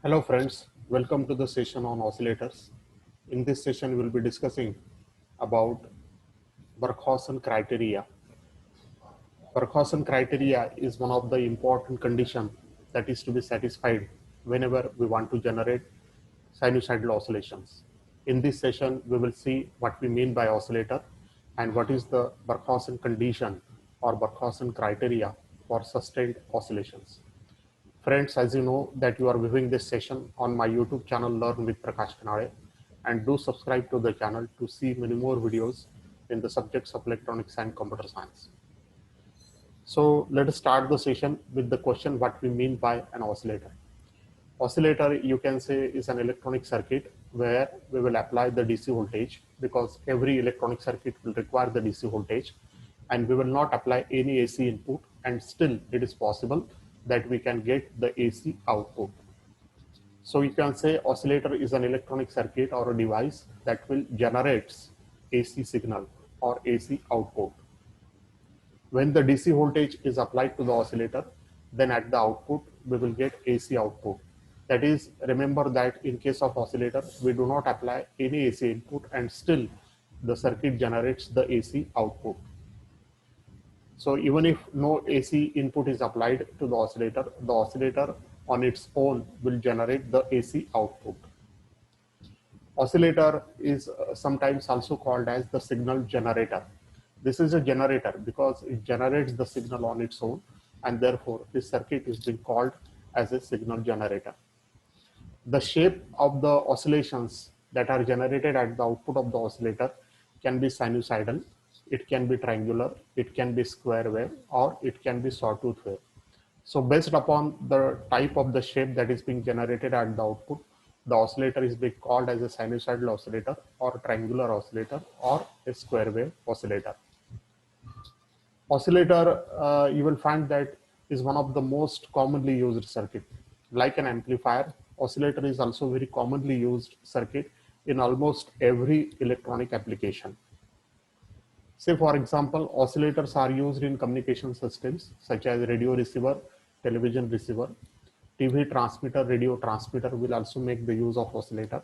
Hello friends, welcome to the session on oscillators. In this session, we'll be discussing about Barkhausen criteria. Barkhausen criteria is one of the important conditions that is to be satisfied whenever we want to generate sinusoidal oscillations. In this session, we will see what we mean by oscillator and what is the Barkhausen condition or Barkhausen criteria for sustained oscillations. Friends, as you know that you are viewing this session on my YouTube channel Learn with Prakash Kanade, and do subscribe to the channel to see many more videos in the subjects of electronics and computer science. So let us start the session with the question what we mean by an oscillator. Oscillator, you can say, is an electronic circuit where we will apply the DC voltage, because every electronic circuit will require the DC voltage, and we will not apply any AC input, and still it is possible that we can get the AC output. So you can say oscillator is an electronic circuit or a device that will generates AC signal or AC output. When the DC voltage is applied to the oscillator, then at the output we will get AC output. That is, remember that in case of oscillator, we do not apply any AC input and still the circuit generates the AC output. So even if no AC input is applied to the oscillator on its own will generate the AC output. Oscillator is sometimes also called as the signal generator. This is a generator because it generates the signal on its own, and therefore this circuit is being called as a signal generator. The shape of the oscillations that are generated at the output of the oscillator can be sinusoidal, it can be triangular, it can be square wave, or it can be sawtooth wave. So based upon the type of the shape that is being generated at the output, the oscillator is being called as a sinusoidal oscillator or triangular oscillator or a square wave oscillator. Oscillator, you will find that is one of the most commonly used circuit. Like an amplifier, oscillator is also very commonly used circuit in almost every electronic application. Say for example, oscillators are used in communication systems such as radio receiver, television receiver, TV transmitter, radio transmitter will also make the use of oscillator.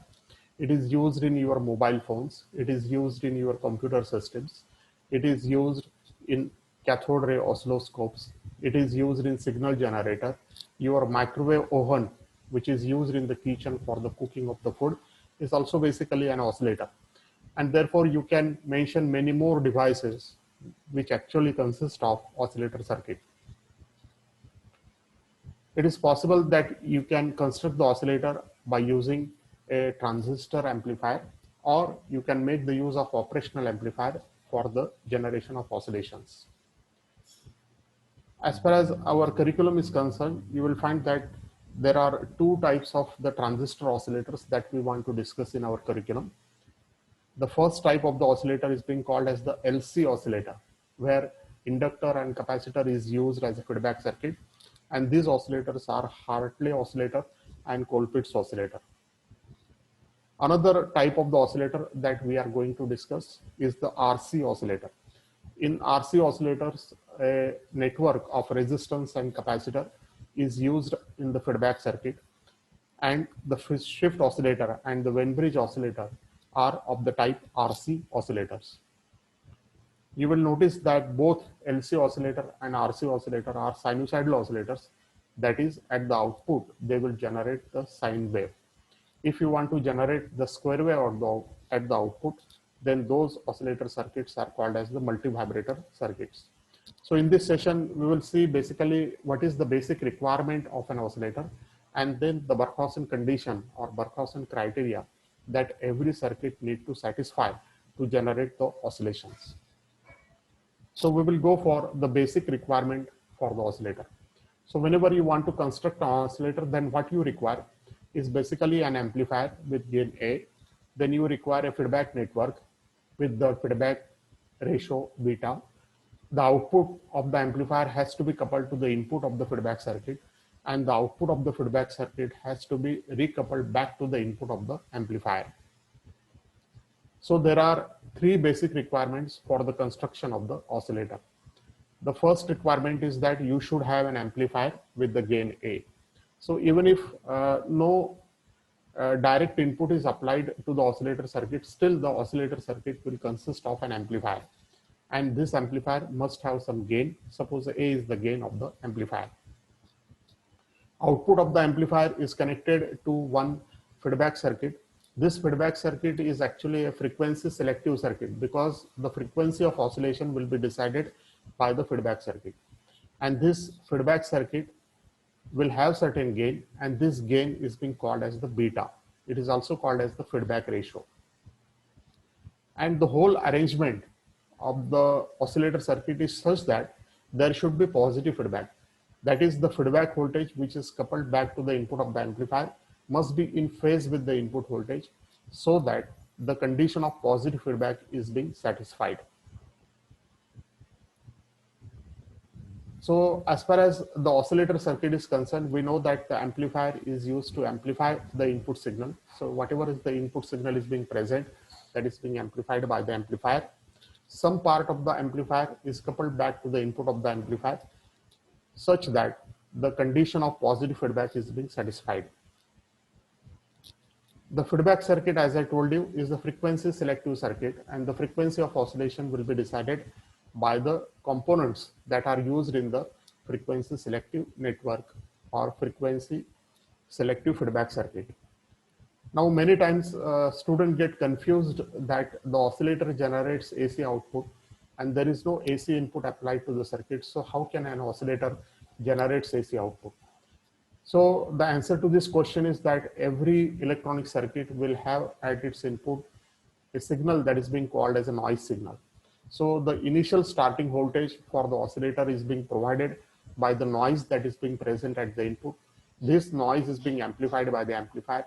It is used in your mobile phones. It is used in your computer systems. It is used in cathode ray oscilloscopes. It is used in signal generator. Your microwave oven, which is used in the kitchen for the cooking of the food, is also basically an oscillator. And therefore you can mention many more devices which actually consist of oscillator circuit. It is possible that you can construct the oscillator by using a transistor amplifier, or you can make the use of operational amplifier for the generation of oscillations. As far as our curriculum is concerned, you will find that there are two types of the transistor oscillators that we want to discuss in our curriculum. The first type of the oscillator is being called as the LC oscillator, where inductor and capacitor is used as a feedback circuit. And these oscillators are Hartley oscillator and Colpitts oscillator. Another type of the oscillator that we are going to discuss is the RC oscillator. In RC oscillators, a network of resistance and capacitor is used in the feedback circuit, and the shift oscillator and the Wien bridge oscillator are of the type RC oscillators. You will notice that both LC oscillator and RC oscillator are sinusoidal oscillators. That is, at the output, they will generate the sine wave. If you want to generate the square wave at the output, then those oscillator circuits are called as the multi-vibrator circuits. So in this session, we will see basically what is the basic requirement of an oscillator, and then the Barkhausen condition or Barkhausen criteria that every circuit need to satisfy to generate the oscillations. So we will go for the basic requirement for the oscillator. So whenever you want to construct an oscillator, then what you require is basically an amplifier with gain A. Then you require a feedback network with the feedback ratio beta. The output of the amplifier has to be coupled to the input of the feedback circuit, and the output of the feedback circuit has to be recoupled back to the input of the amplifier. So there are three basic requirements for the construction of the oscillator. The first requirement is that you should have an amplifier with the gain A. So even if no direct input is applied to the oscillator circuit, still the oscillator circuit will consist of an amplifier. And this amplifier must have some gain. Suppose A is the gain of the amplifier. Output of the amplifier is connected to one feedback circuit. This feedback circuit is actually a frequency selective circuit because the frequency of oscillation will be decided by the feedback circuit. And this feedback circuit will have certain gain, and this gain is being called as the beta. It is also called as the feedback ratio. And the whole arrangement of the oscillator circuit is such that there should be positive feedback. That is, the feedback voltage which is coupled back to the input of the amplifier must be in phase with the input voltage so that the condition of positive feedback is being satisfied. So as far as the oscillator circuit is concerned, we know that the amplifier is used to amplify the input signal. So whatever is the input signal is being present, that is being amplified by the amplifier. Some part of the amplifier is coupled back to the input of the amplifier such that the condition of positive feedback is being satisfied. The feedback circuit, as I told you, is the frequency selective circuit, and the frequency of oscillation will be decided by the components that are used in the frequency selective network or frequency selective feedback circuit. Now, many times students get confused that the oscillator generates AC output and there is no AC input applied to the circuit. So how can an oscillator generate AC output? So the answer to this question is that every electronic circuit will have at its input a signal that is being called as a noise signal. So the initial starting voltage for the oscillator is being provided by the noise that is being present at the input. This noise is being amplified by the amplifier,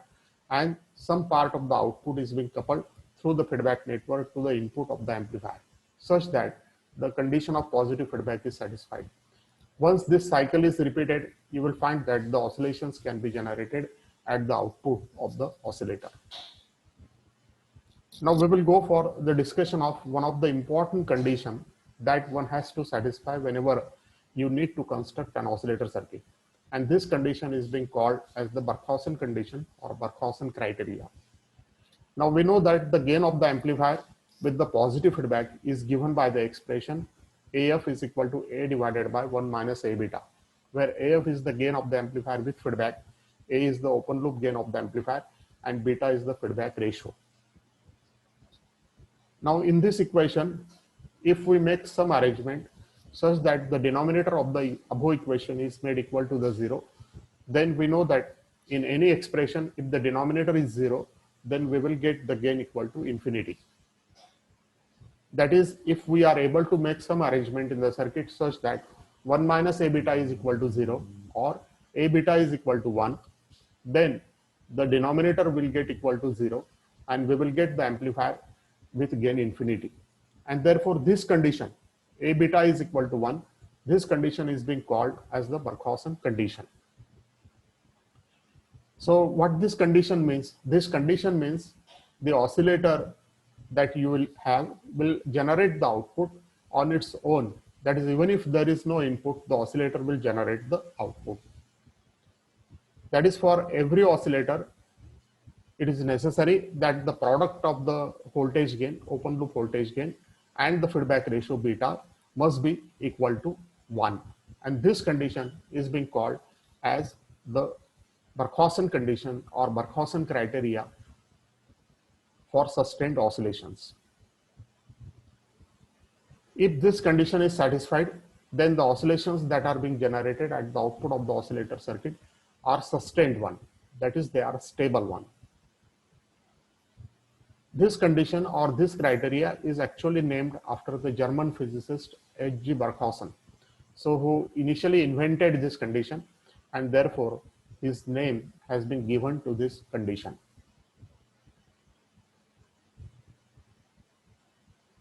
and some part of the output is being coupled through the feedback network to the input of the amplifier, such that the condition of positive feedback is satisfied. Once this cycle is repeated, you will find that the oscillations can be generated at the output of the oscillator. Now we will go for the discussion of one of the important conditions that one has to satisfy whenever you need to construct an oscillator circuit. And this condition is being called as the Barkhausen condition or Barkhausen criteria. Now we know that the gain of the amplifier with the positive feedback is given by the expression AF is equal to A divided by 1 minus A beta, where AF is the gain of the amplifier with feedback, A is the open loop gain of the amplifier, and beta is the feedback ratio. Now in this equation, if we make some arrangement such that the denominator of the above equation is made equal to the 0, then we know that in any expression, if the denominator is 0, then we will get the gain equal to infinity. That is, if we are able to make some arrangement in the circuit such that 1 minus A beta is equal to 0 or A beta is equal to 1, then the denominator will get equal to 0 and we will get the amplifier with gain infinity. And therefore this condition, A beta is equal to 1, this condition is being called as the Barkhausen condition. So what this condition means? This condition means the oscillator that you will have will generate the output on its own. That is, even if there is no input, the oscillator will generate the output. That is, for every oscillator, it is necessary that the product of the voltage gain, open loop voltage gain, and the feedback ratio beta must be equal to 1. And this condition is being called as the Barkhausen condition or Barkhausen criteria for sustained oscillations. If this condition is satisfied, then the oscillations that are being generated at the output of the oscillator circuit are sustained one. That is, they are stable one. This condition or this criteria is actually named after the German physicist H.G. Barkhausen, so who initially invented this condition, and therefore his name has been given to this condition.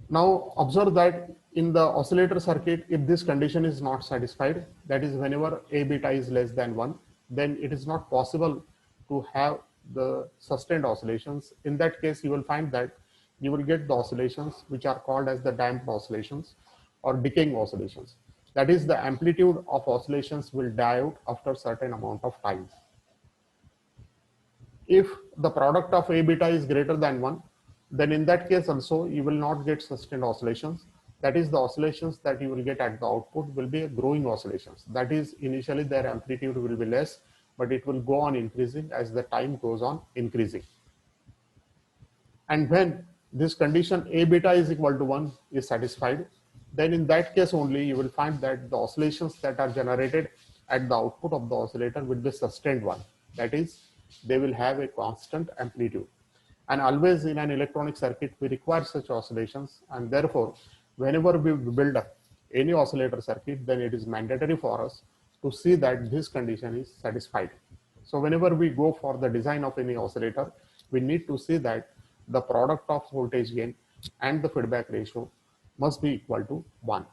Now observe that in the oscillator circuit, if this condition is not satisfied, that is, whenever A beta is less than 1, then it is not possible to have the sustained oscillations. In that case, you will find that you will get the oscillations which are called as the damped oscillations or decaying oscillations. That is, the amplitude of oscillations will die out after a certain amount of time. If the product of A beta is greater than 1, then in that case also you will not get sustained oscillations. That is, the oscillations that you will get at the output will be growing oscillations. That is, initially their amplitude will be less, but it will go on increasing as the time goes on increasing. And when this condition A beta is equal to 1 is satisfied, then in that case only you will find that the oscillations that are generated at the output of the oscillator will be sustained one. That is, they will have a constant amplitude. And always in an electronic circuit, we require such oscillations. And therefore, whenever we build up any oscillator circuit, then it is mandatory for us to see that this condition is satisfied. So whenever we go for the design of any oscillator, we need to see that the product of voltage gain and the feedback ratio must be equal to 1.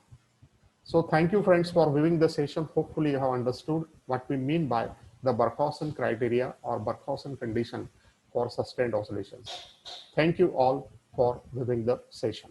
So thank you friends for viewing the session. Hopefully you have understood what we mean by the Barkhausen criteria or Barkhausen condition for sustained oscillations. Thank you all for viewing the session.